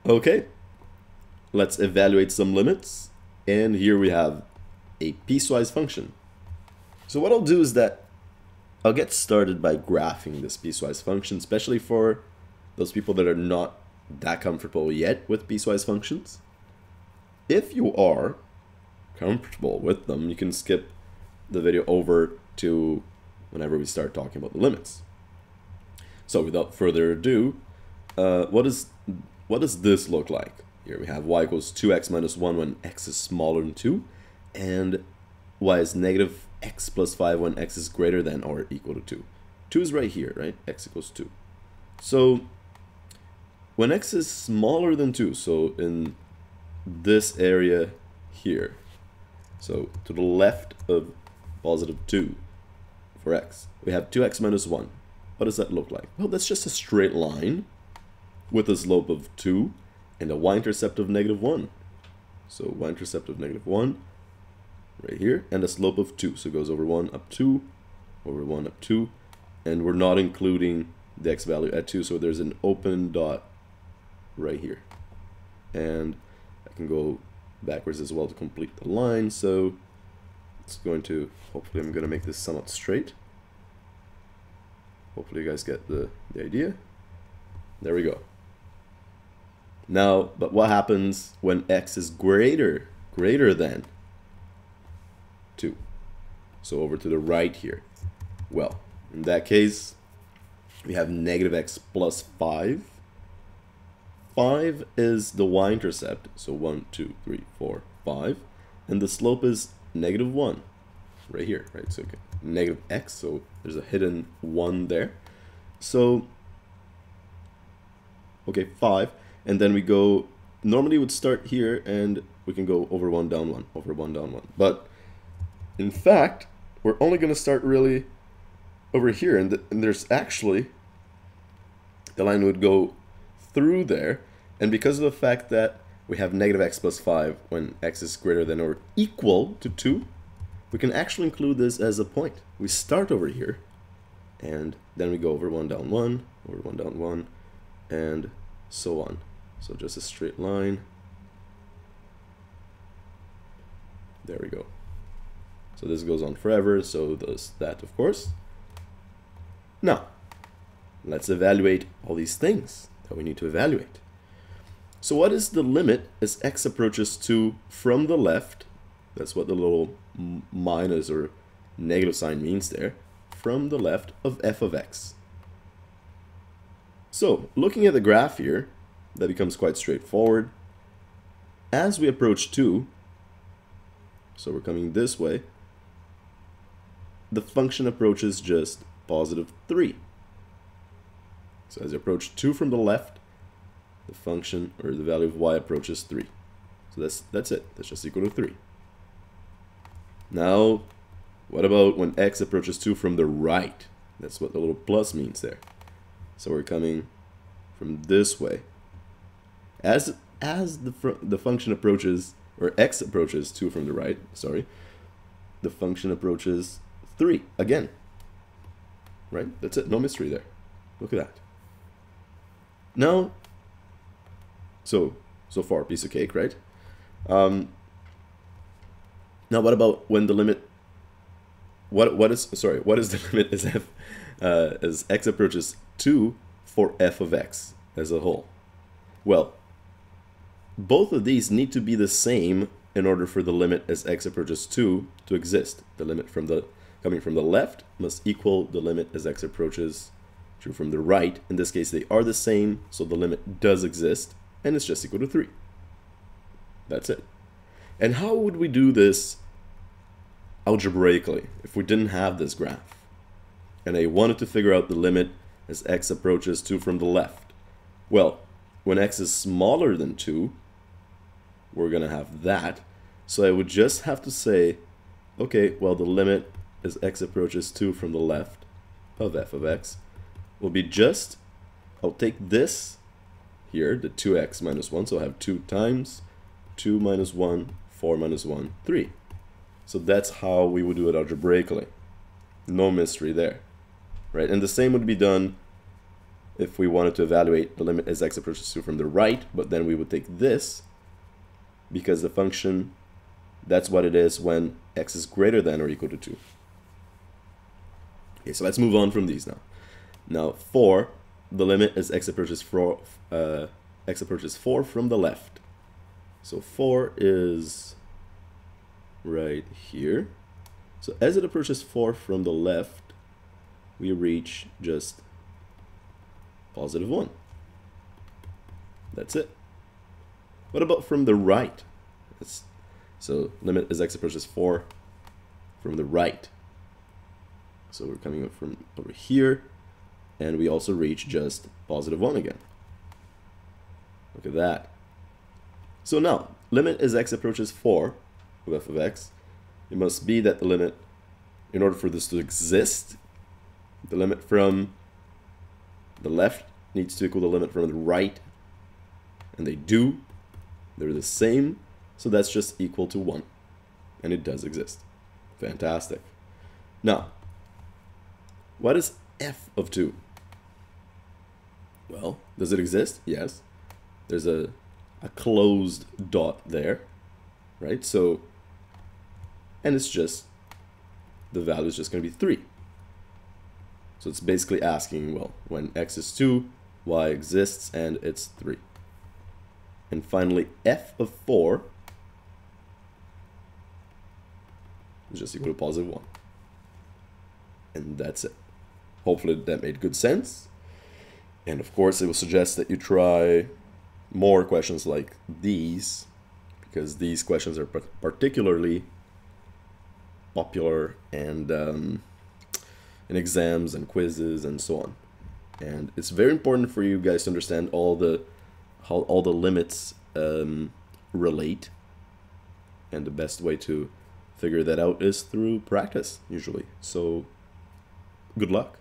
Okay, let's evaluate some limits. And here we have a piecewise function. So what I'll do is that I'll get started by graphing this piecewise function, especially for those people that are not that comfortable yet with piecewise functions. If you are comfortable with them, you can skip the video over to whenever we start talking about the limits. So without further ado, what does this look like? Here we have y equals 2x minus 1 when x is smaller than 2, and y is negative x plus 5 when x is greater than or equal to 2. 2 is right here, right? X equals 2. So when x is smaller than 2, so in this area here, so to the left of positive 2 for x, we have 2x minus 1. What does that look like? Well, that's just a straight line with a slope of 2 and a y-intercept of negative 1. So y-intercept of negative 1 right here, and a slope of 2. So it goes over 1 up 2, over 1 up 2, and we're not including the x value at 2, so there's an open dot right here. And I can go backwards as well to complete the line, so it's going to, hopefully I'm going to make this somewhat straight. Hopefully you guys get the idea. There we go. Now, but what happens when x is greater than 2? So over to the right here. Well, in that case, we have negative x plus 5. 5 is the y-intercept, so 1, 2, 3, 4, 5. And the slope is negative 1, right here, right? So okay, negative x, so there's a hidden 1 there. So, okay, 5. And then we go, normally would start here and we can go over 1, down 1, over 1, down 1. But in fact, we're only going to start really over here. And there's actually, the line would go through there. And because of the fact that we have negative x plus 5 when x is greater than or equal to 2, we can actually include this as a point. We start over here, and then we go over 1, down 1, over 1, down 1, and so on. So just a straight line. There we go. So this goes on forever, so does that, of course. Now, let's evaluate all these things that we need to evaluate. So what is the limit as x approaches 2 from the left? That's what the little minus or negative sign means there. From the left of f of x. So, looking at the graph here, that becomes quite straightforward. As we approach 2, so we're coming this way, the function approaches just positive 3. So as you approach 2 from the left, the function, or the value of y approaches 3. So that's it. That's just equal to 3. Now, what about when x approaches 2 from the right? That's what the little plus means there. So we're coming from this way. As the function approaches, or x approaches 2 from the right, sorry, the function approaches 3 again. Right? That's it. No mystery there. Look at that. Now, so far, piece of cake, right? Now, what about when the limit? What is the limit as x approaches 2 for f of x as a whole? Well, both of these need to be the same in order for the limit as x approaches 2 to exist. The limit coming from the left must equal the limit as x approaches 2 from the right. In this case, they are the same, so the limit does exist, and it's just equal to 3. That's it. And how would we do this algebraically if we didn't have this graph? And I wanted to figure out the limit as x approaches 2 from the left. Well, when x is smaller than 2, we're going to have that. So I would just have to say, okay, well, the limit as x approaches 2 from the left of f of x will be just, I'll take this here, the 2x minus 1, so I have 2 times 2 minus 1, 4 minus 1, 3. So that's how we would do it algebraically. No mystery there, right? And the same would be done if we wanted to evaluate the limit as x approaches 2 from the right, but then we would take this because the function, that's what it is when x is greater than or equal to 2. Okay, so let's move on from these now. Now 4, the limit as x approaches 4 from the left. So 4 is right here. So as it approaches 4 from the left, we reach just positive 1. That's it. What about from the right? So limit as x approaches 4 from the right. So we're coming up from over here, and we also reach just positive 1 again. Look at that. So now, limit as x approaches 4 of f of x, it must be that the limit, in order for this to exist, the limit from the left needs to equal the limit from the right, and they do. They're the same, so that's just equal to 1, and it does exist. Fantastic. Now, what is f of 2? Well, does it exist? Yes. There's a closed dot there, right? So, and it's just, the value is just going to be 3. So it's basically asking, well, when x is 2, y exists, and it's 3. And finally, f of 4 is just equal to positive 1. And that's it. Hopefully that made good sense. And of course, it will suggest that you try more questions like these, because these questions are particularly popular and in exams and quizzes and so on. And it's very important for you guys to understand how all the limits relate. And the best way to figure that out is through practice, usually. So good luck.